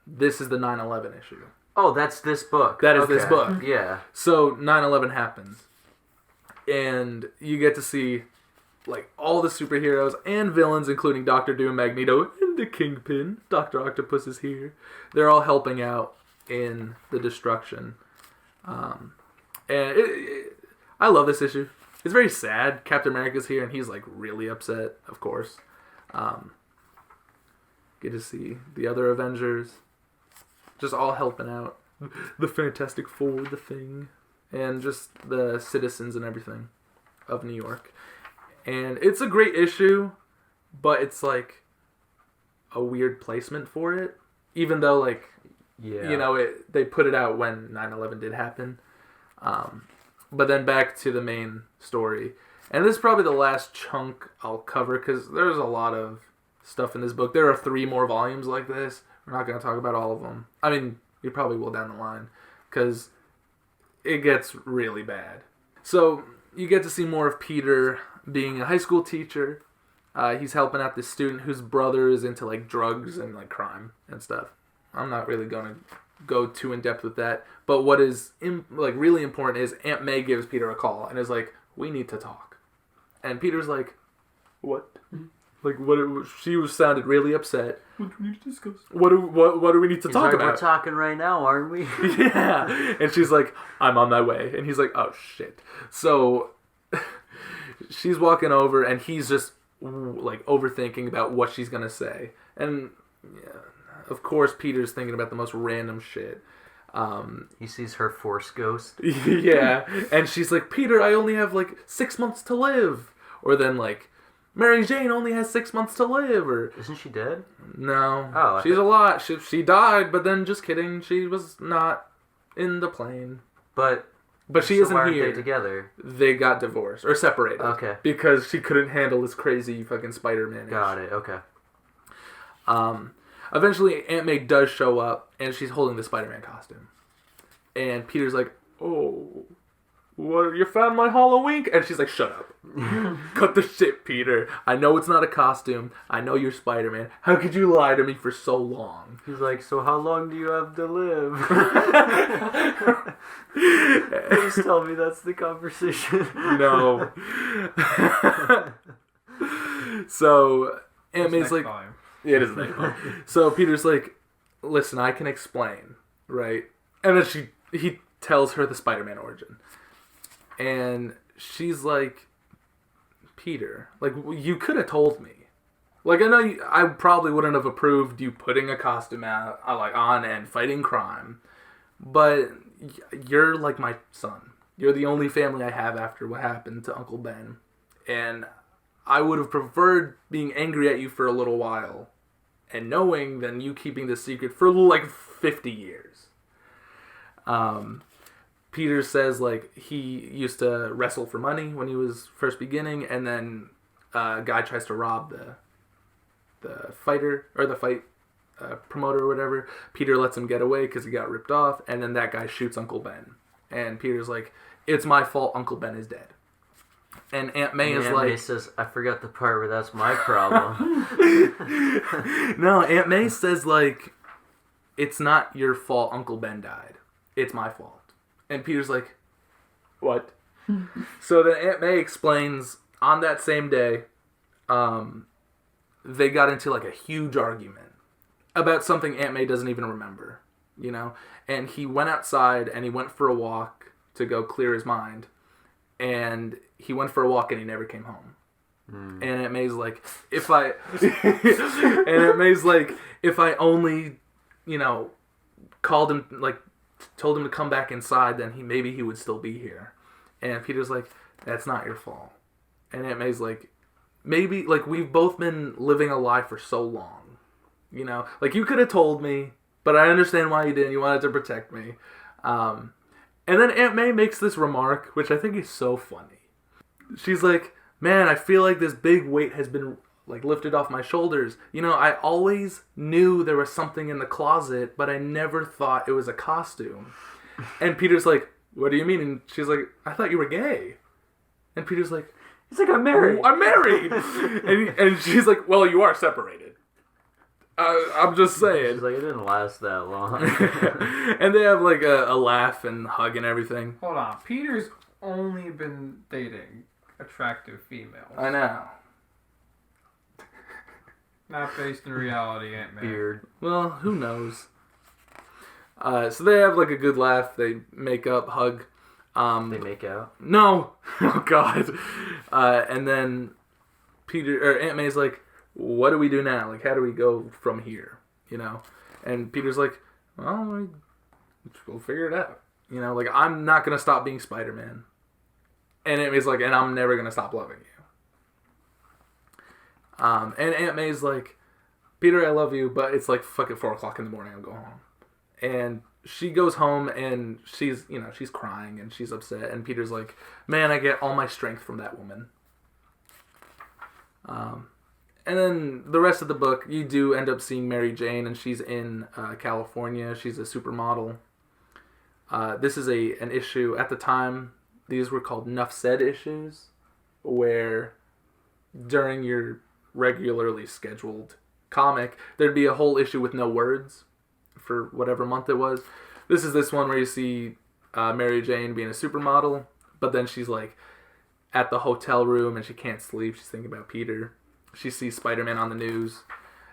this is the 9/11 issue. Oh, that's this book. That is this book. Yeah. So 9/11 happens. And you get to see like all the superheroes and villains, including Doctor Doom, Magneto, and the Kingpin. Dr. Octopus is here. They're all helping out in the destruction. And I love this issue. It's very sad. Captain America's here, and he's like really upset, of course. Get to see the other Avengers just all helping out. The Fantastic Four, the Thing, and just the citizens and everything of New York. And it's a great issue, but it's like a weird placement for it. Even though, like, Yeah. you know, they put it out when 9/11 did happen. But then back to the main story. And this is probably the last chunk I'll cover because there's a lot of stuff in this book. There are 3 more volumes like this. We're not going to talk about all of them. I mean, you probably will down the line because it gets really bad. So you get to see more of Peter being a high school teacher. He's helping out this student whose brother is into like drugs and like crime and stuff. I'm not really going to go too in depth with that. But what is like really important is Aunt May gives Peter a call and is like, "We need to talk." And Peter's like, "What?" Like what? She sounded really upset. What do we need to discuss? What do we need to He's talk like, about? We're talking right now, aren't we? Yeah. And she's like, "I'm on my way." And he's like, "Oh shit." So she's walking over and he's just like overthinking about what she's gonna say. And yeah, of course Peter's thinking about the most random shit. He sees her Force ghost. Yeah. And she's like, "Peter, I only have like 6 months to live." Or then like, "Mary Jane only has 6 months to live." Or Isn't she dead? no, Oh, she's a lot. She died, but then just kidding, she was not. in the plane. But she so isn't why aren't here. they together? They got divorced or separated. Okay. Because she couldn't handle this crazy fucking Spider-Man. Got it. Okay. Eventually, Aunt May does show up, and she's holding the Spider-Man costume. And Peter's like, "Oh, what? You found my Halloween?" And she's like, "Shut up. Cut the shit, Peter. I know it's not a costume. I know you're Spider-Man. How could you lie to me for so long?" He's like, "So how long do you have to live?" Please tell me that's the conversation. No. So Aunt May's like, volume. yeah, it is the next one. So Peter's like, "Listen, I can explain, right?" And then he tells her the Spider-Man origin. And she's like, "Peter, like, you could have told me. Like, I know I probably wouldn't have approved you putting a costume on and fighting crime, but you're like my son. You're the only family I have after what happened to Uncle Ben. And I would have preferred being angry at you for a little while and knowing than you keeping this secret for like 50 years. Peter says like he used to wrestle for money when he was first beginning, and then a guy tries to rob the fighter or the fight promoter or whatever. Peter lets him get away because he got ripped off, and then that guy shoots Uncle Ben. And Peter's like, "It's my fault. Uncle Ben is dead." And Aunt May is Aunt like, May says, "I forgot the part where that's my problem." no, Aunt May says like, "It's not your fault. Uncle Ben died. It's my fault." And Peter's like, "What?" So then Aunt May explains on that same day, they got into like a huge argument about something Aunt May doesn't even remember, you know? And he went outside and he went for a walk to go clear his mind. And he went for a walk and he never came home. And Aunt May's like, if I only, you know, called him, like, told him to come back inside, then maybe he would still be here. And Peter's like, "That's not your fault." And Aunt May's like, "Maybe, like, we've both been living a lie for so long. You know, like, you could have told me, but I understand why you didn't. You wanted to protect me." And then Aunt May makes this remark, which I think is so funny. She's like, "Man, I feel like this big weight has been, like, lifted off my shoulders. You know, I always knew there was something in the closet, but I never thought it was a costume." And Peter's like, "What do you mean?" And she's like, "I thought you were gay." And Peter's like, He's like, "I'm married." "I'm married." and she's like, "Well, you are separated. I'm just saying." She's like, "It didn't last that long." And they have like a laugh and hug and everything. Hold on. Peter's only been dating attractive females. I know. Not based in reality, Aunt May. Beard. Well, who knows? So they have like a good laugh. They make up, hug. They make out. No. Oh God. And then Aunt May's like, "What do we do now? Like, how do we go from here?" You know? And Peter's like, "Well, we'll figure it out. You know, like, I'm not gonna stop being Spider-Man." And Aunt May's like, "And I'm never gonna stop loving you." And Aunt May's like, "Peter, I love you, but it's like fucking 4:00 in the morning. I'll go home." And she goes home and she's crying and she's upset. And Peter's like, "Man, I get all my strength from that woman." And then the rest of the book, you do end up seeing Mary Jane, and she's in California. She's a supermodel. This is an issue. At the time, these were called Nuff Said issues, where during your regularly scheduled comic, there'd be a whole issue with no words for whatever month it was. This one where you see Mary Jane being a supermodel, but then she's like at the hotel room and she can't sleep. She's thinking about Peter. She sees Spider-Man on the news.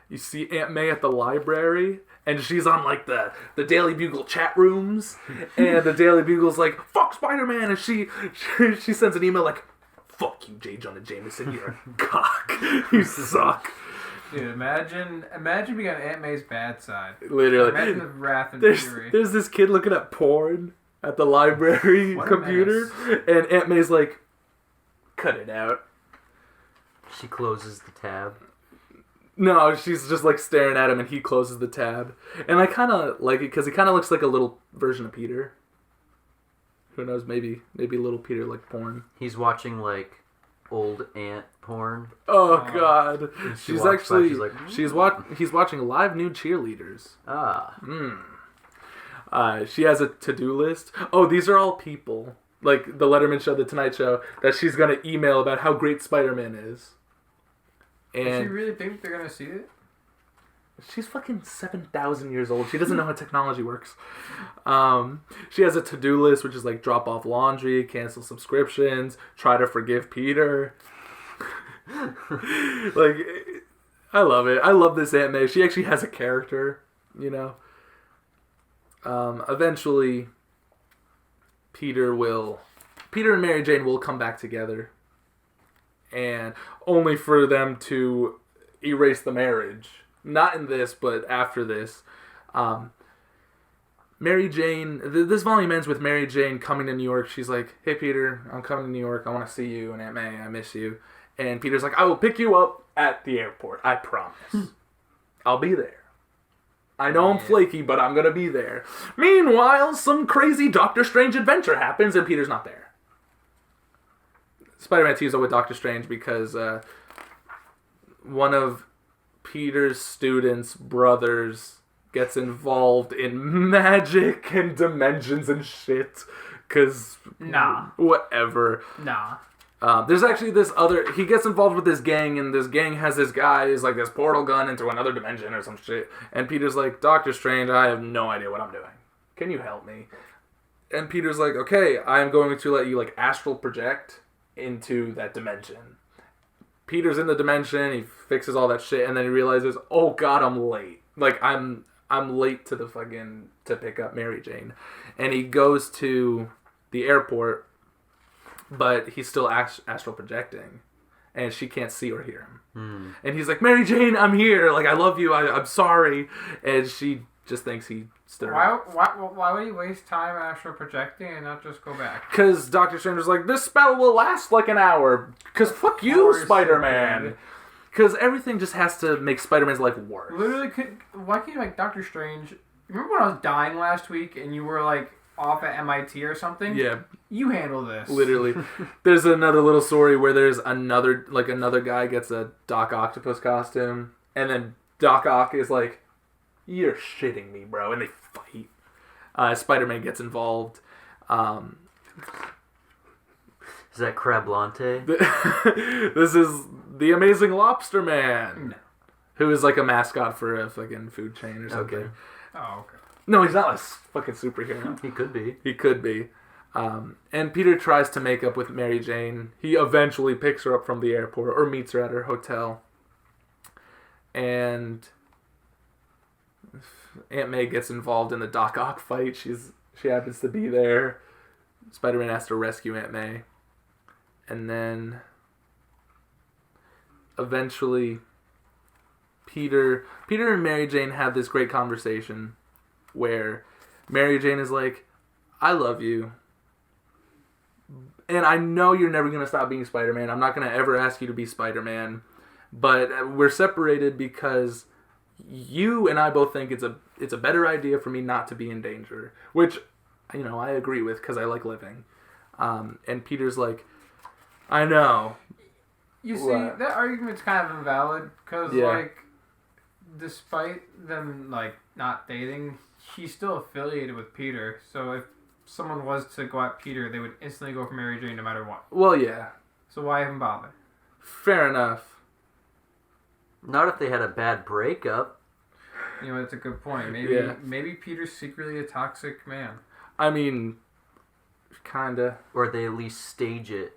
You see Aunt May at the library, and she's on like the Daily Bugle chat rooms, and the Daily Bugle's like, "Fuck Spider-Man," and she sends an email like, "Fuck you, J. Jonah Jameson, you're a cock. You suck." Dude, imagine being on Aunt May's bad side. Literally. Imagine the wrath and There's fury. this kid looking at porn at the library What a computer, and Aunt May's like, "Cut it out." She closes the tab. No, she's just like staring at him, and he closes the tab. And I kind of like it because he kind of looks like a little version of Peter. Who knows? Maybe little Peter like porn. He's watching like old aunt porn. Oh God! She's actually like, he's watching live nude cheerleaders. She has a to-do list. Oh, these are all people like the Letterman Show, the Tonight Show, that she's gonna email about how great Spider-Man is. And does she really think they're gonna see it? She's fucking 7,000 years old. She doesn't know how technology works. She has a to-do list, which is like drop off laundry, cancel subscriptions, try to forgive Peter. Like, I love it. I love this Aunt May. She actually has a character, you know. Eventually, Peter and Mary Jane will come back together. And only for them to erase the marriage. Not in this, but after this. Mary Jane, this volume ends with Mary Jane coming to New York. She's like, hey Peter, I'm coming to New York. I want to see you. And Aunt May, I miss you. And Peter's like, I will pick you up at the airport. I promise. I'll be there. I know I'm flaky, but I'm going to be there. Meanwhile, some crazy Doctor Strange adventure happens and Peter's not there. Spider-Man teams up with Doctor Strange because one of Peter's students' brothers gets involved in magic and dimensions and shit. Cause whatever. There's actually this other. He gets involved with this gang, and this gang has this guy who's like this portal gun into another dimension or some shit. And Peter's like, Doctor Strange, I have no idea what I'm doing. Can you help me? And Peter's like, okay, I'm going to let you like astral project into that dimension. Peter's in the dimension, he fixes all that shit, and then he realizes, oh God, I'm late. Like, I'm late to to pick up Mary Jane. And he goes to the airport, but he's still astral projecting. And she can't see or hear him. And he's like, Mary Jane, I'm here. Like, I love you. I'm sorry. And she just thinks he stood Why would he waste time astral projecting and not just go back? Because Doctor Strange was like, this spell will last like an hour. Because fuck you, Spider-Man. Because everything just has to make Spider-Man's life worse. Literally, why can't you make Doctor Strange... Remember when I was dying last week and you were like off at MIT or something? Yeah. You handle this. Literally. There's another little story where there's another guy gets a Doc Octopus costume. And then Doc Ock is like, you're shitting me, bro. And they fight. Spider-Man gets involved. Is that Crablante? This is the Amazing Lobster Man. No. Who is like a mascot for a fucking food chain or something. Okay. Oh, okay. No, he's not a fucking superhero. He could be. He could be. And Peter tries to make up with Mary Jane. He eventually picks her up from the airport or meets her at her hotel. And Aunt May gets involved in the Doc Ock fight. She happens to be there. Spider-Man has to rescue Aunt May. And then eventually Peter and Mary Jane have this great conversation where Mary Jane is like, I love you. And I know you're never going to stop being Spider-Man. I'm not going to ever ask you to be Spider-Man. But we're separated because you and I both think it's a better idea for me not to be in danger. Which, you know, I agree with because I like living. And Peter's like, I know. You see, that argument's kind of invalid because, like, despite them, like, not dating, she's still affiliated with Peter. So if someone was to go at Peter, they would instantly go for Mary Jane no matter what. Well, yeah. So why even bother? Fair enough. Not if they had a bad breakup. You know, that's a good point. Maybe Peter's secretly a toxic man. I mean, kinda. Or they at least stage it.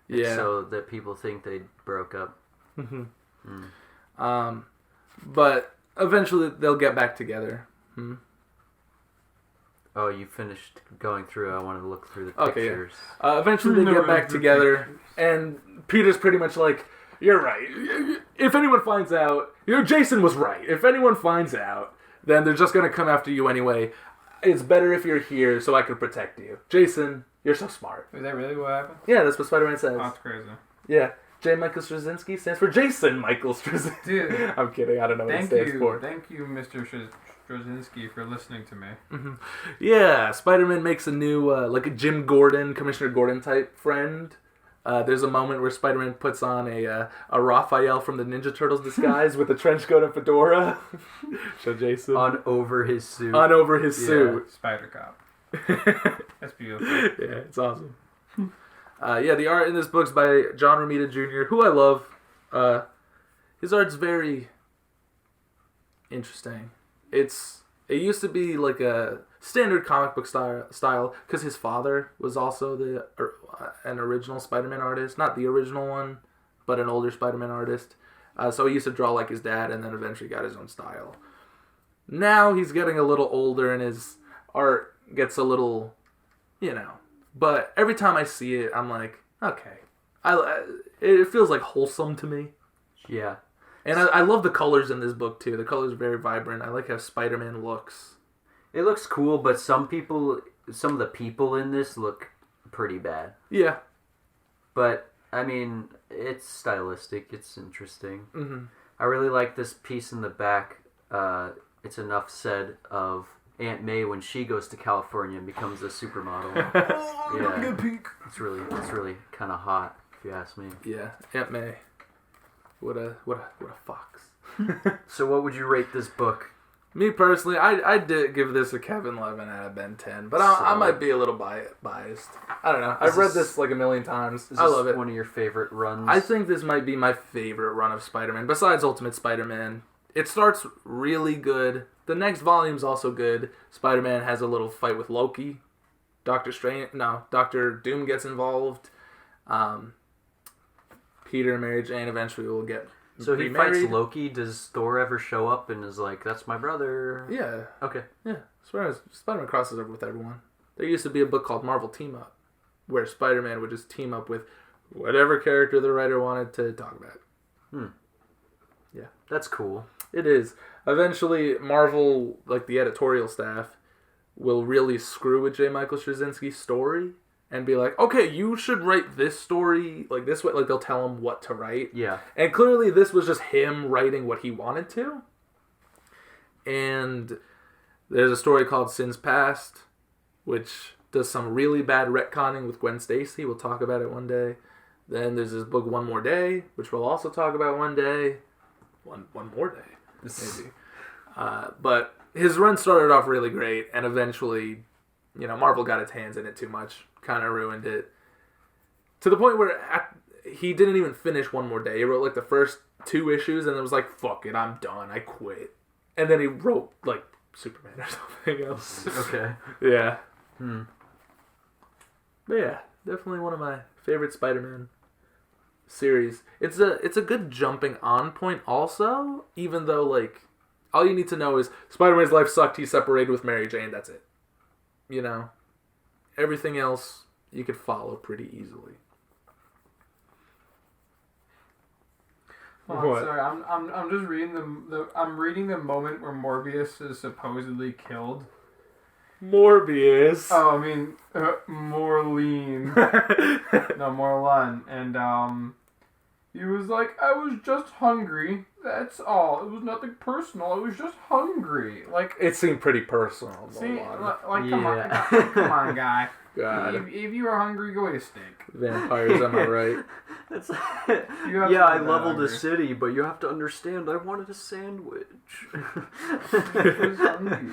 Yeah. So that people think they broke up. But eventually they'll get back together. Oh, you finished going through. I wanted to look through the pictures. Yeah. Eventually they get back together, and Peter's pretty much like, you're right. If anyone finds out, Jason was right. If anyone finds out, then they're just going to come after you anyway. It's better if you're here so I can protect you. Jason, you're so smart. Is that really what happened? Yeah, that's what Spider-Man says. Oh, that's crazy. Yeah. J. Michael Straczynski stands for Jason Michael Straczynski. Dude, I'm kidding. I don't know what it stands for. Thank you, Mr. Straczynski, for listening to me. Mm-hmm. Yeah, Spider-Man makes a new, like a Jim Gordon, Commissioner Gordon type friend. There's a moment where Spider-Man puts on a Raphael from the Ninja Turtles disguise with a trench coat and fedora. Show Jason. On over his suit. Suit. Spider Cop. That's beautiful. Yeah, it's awesome. The art in this book's by John Romita Jr., who I love. His art's very interesting. It used to be like a standard comic book style because his father was also an original Spider-Man artist. Not the original one, but an older Spider-Man artist. So he used to draw like his dad and then eventually got his own style. Now he's getting a little older and his art gets a little, But every time I see it, I'm like, okay. It feels like wholesome to me. Yeah. And I love the colors in this book, too. The colors are very vibrant. I like how Spider-Man looks. It looks cool, but some of the people in this look pretty bad. Yeah. But, I mean, it's stylistic. It's interesting. Mm-hmm. I really like this piece in the back. It's enough said of Aunt May when she goes to California and becomes a supermodel. Yeah. It's really kind of hot, if you ask me. Yeah, Aunt May. What a fox. So what would you rate this book? Me personally, I did give this a Kevin 11 out of Ben 10, but I might be a little biased. I don't know. I've read this like a million times. I love it. One of your favorite runs? I think this might be my favorite run of Spider-Man, besides Ultimate Spider-Man. It starts really good. The next volume's also good. Spider-Man has a little fight with Loki. Doctor Doom gets involved. Peter and Mary Jane eventually will get So he remarried. fights Loki. Does Thor ever show up and is like, that's my brother? Yeah. Okay. Yeah. Spider-Man crosses over with everyone. There used to be a book called Marvel Team Up, where Spider-Man would just team up with whatever character the writer wanted to talk about. Yeah. That's cool. It is. Eventually, Marvel, like the editorial staff, will really screw with J. Michael Straczynski's story and be like, okay, you should write this story like this way. Like, they'll tell him what to write. Yeah. And clearly, this was just him writing what he wanted to. And there's a story called Sins Past, which does some really bad retconning with Gwen Stacy. We'll talk about it one day. Then there's this book, One More Day, which we'll also talk about one day. One more day, maybe. But his run started off really great, and eventually, Marvel got its hands in it too much, kind of ruined it. To the point where he didn't even finish One More Day. He wrote like the first 2 issues, and it was like, fuck it, I'm done, I quit. And then he wrote like Superman or something else. Okay. Yeah. But yeah, definitely one of my favorite Spider-Man series. It's a good jumping on point also, even though like all you need to know is Spider-Man's life sucked, he separated with Mary Jane, that's it. Everything else you could follow pretty easily. Oh, What? sorry, I'm just reading I'm reading the moment where Morbius is supposedly killed. Morbius. Oh, I mean, Morlene. No, Morlan. And, he was like, I was just hungry. That's all. It was nothing personal. I was just hungry. Like, It seemed pretty personal. see, Morlan. come on, guy. God. If you were hungry, go eat a steak. Vampires, am I right? That's You have yeah, to I be that leveled hungry. a city, but you have to understand, I wanted a sandwich. I was hungry.